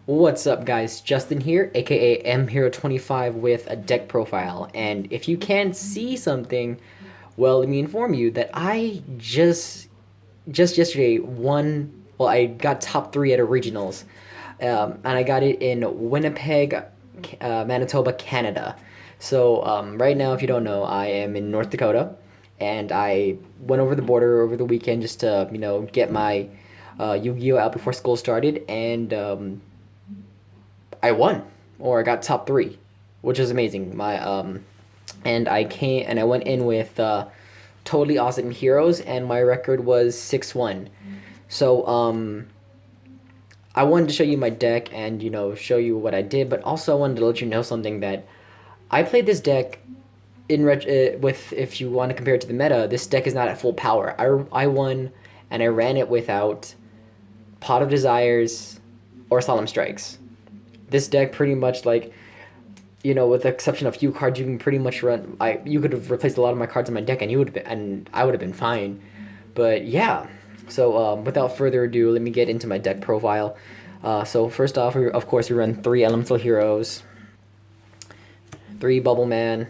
What's up, guys? Justin here, aka MHero25 with a deck profile. And if you can't see something, well, let me inform you that I just yesterday won. Well, I got top three at a regionals, and I got it in Winnipeg, Manitoba, Canada. So right now, if you don't know, I am in North Dakota, and I went over the border over the weekend just to get my Yu-Gi-Oh out before school started, and I won, or I got top three, which is amazing. And I went in with totally awesome heroes, and my record was 6-1. So I wanted to show you my deck and show you what I did, but also I wanted to let you know something that I played this deck with, if you want to compare it to the meta, this deck is not at full power. I won, and I ran it without Pot of Desires or Solemn Strikes. This deck pretty much, like, with the exception of a few cards, you can pretty much run. You could have replaced a lot of my cards in my deck, and I would have been fine. But yeah, so without further ado, let me get into my deck profile. So first off, of course, we run 3 Elemental Heroes, 3 Bubble Man,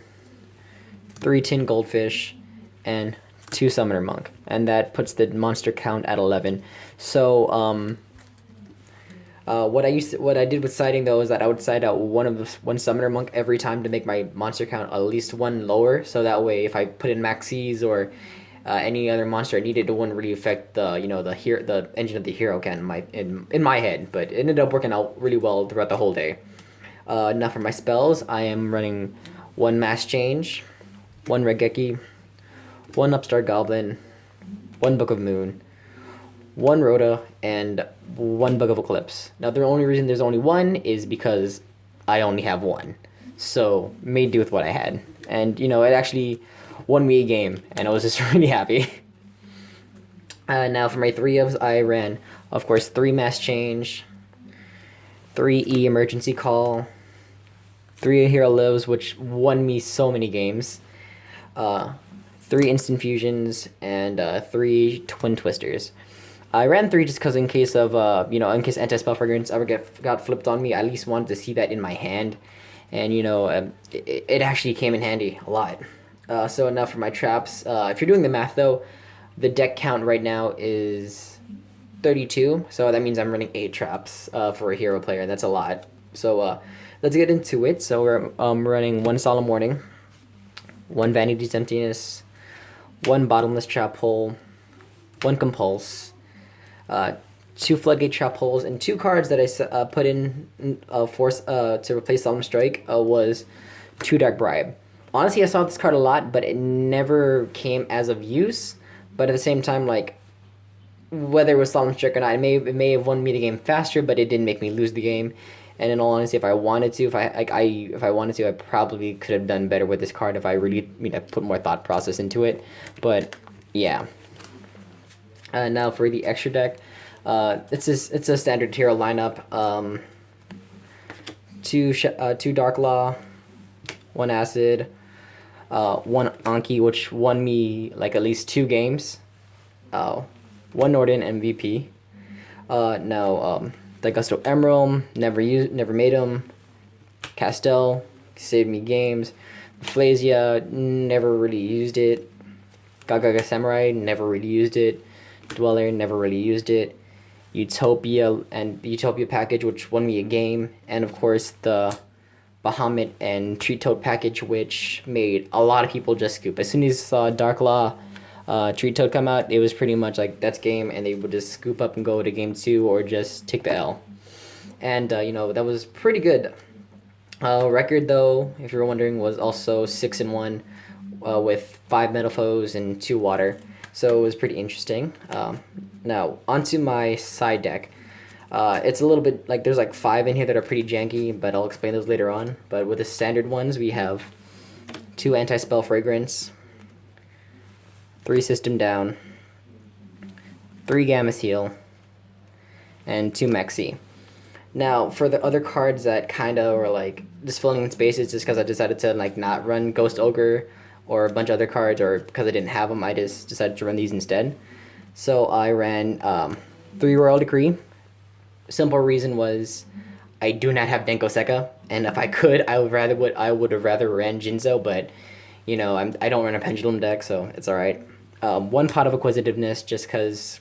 3 Tin Goldfish, and 2 Summoner Monk, and that puts the monster count at 11. So what I did with siding though is that I would side out one Summoner Monk every time to make my monster count at least one lower. So that way, if I put in Maxis or any other monster I needed, it wouldn't really affect the engine of the hero count in my head. But it ended up working out really well throughout the whole day. Now for my spells, I am running 1 Mass Change, 1 Regeki, 1 Upstart Goblin, 1 Book of Moon, 1 Rhoda, and 1 Bug of Eclipse. Now, the only reason there's only one is because I only have one. So, made do with what I had. And, it actually won me a game, and I was just really happy. Now, for my 3 ofs, I ran, of course, 3 Mass Change, 3 Emergency Call, 3 Hero Lives, which won me so many games, 3 Instant Fusions, and 3 Twin Twisters. I ran 3 just because in case of in case anti-spell fragrance ever got flipped on me, I at least wanted to see that in my hand, and it actually came in handy a lot. So enough for my traps. If you're doing the math though, the deck count right now is 32, so that means I'm running 8 traps for a hero player, and that's a lot. So let's get into it. So we're running 1 Solemn Warning, 1 Vanity's Emptiness, 1 Bottomless Trap Hole, 1 Compulse, 2 Floodgate Trap Holes, and 2 cards that I put in force to replace Solemn Strike was 2 Dark Bribe. Honestly, I saw this card a lot, but it never came as of use. But at the same time, like, whether it was Solemn Strike or not, it may have won me the game faster, but it didn't make me lose the game. And in all honesty, if I wanted to, if I wanted to, I probably could have done better with this card if I really put more thought process into it. But yeah. Now for the extra deck, it's a standard hero lineup. 2 Dark Law, 1 Acid, 1 Anki, which won me like at least 2 games. 1 Norden MVP. Now the Gusto Emerald, never made him. Castel, saved me games. Flasia, never really used it. Gagaga Samurai, never really used it. Dweller, never really used it. Utopia and the Utopia package, which won me a game. And of course the Bahamut and Treat Toad package, which made a lot of people just scoop. As soon as saw Dark Law, Treat Toad come out, it was pretty much like, that's game, and they would just scoop up and go to game 2 or just take the L. And that was pretty good. Record though, if you were wondering, was also 6-1 with 5 Metal Foes and 2 Water. So it was pretty interesting. Now, onto my side deck. It's a little bit, like, there's like 5 in here that are pretty janky, but I'll explain those later on. But with the standard ones, we have 2 Anti-Spell Fragrance, 3 System Down, 3 Gamma Seal, and 2 Maxi. Now, for the other cards that kind of were like just filling in spaces just because I decided to like not run Ghost Ogre or a bunch of other cards, or because I didn't have them, I just decided to run these instead. So I ran 3 Royal Decree. Simple reason was I do not have Denko Seka, and if I could, I would have rather ran Jinzo, but you know, I don't run a pendulum deck, so it's all right. One pot of acquisitiveness, just because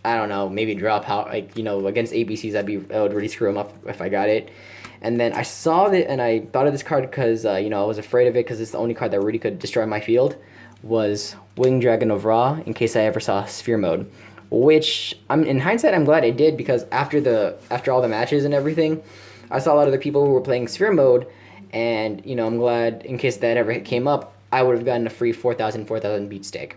I don't know, maybe drop out, like, you know, against ABCs, I would really screw them up if I got it. And then I saw it and I thought of this card because you know, I was afraid of it because it's the only card that really could destroy my field. Was Winged Dragon of Ra, in case I ever saw Sphere Mode, which I'm in hindsight I'm glad I did, because after all the matches and everything, I saw a lot of the people who were playing Sphere Mode, and you know, I'm glad in case that ever came up, I would have gotten a free 4,000 beat stake.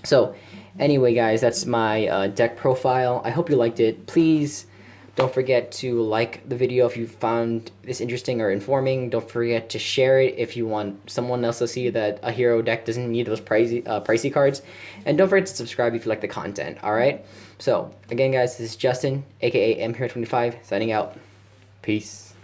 So anyway, guys, that's my deck profile. I hope you liked it. Please don't forget to like the video if you found this interesting or informing. Don't forget to share it if you want someone else to see that a hero deck doesn't need those pricey cards. And don't forget to subscribe if you like the content, alright? So, again, guys, this is Justin, aka MHero25, signing out. Peace.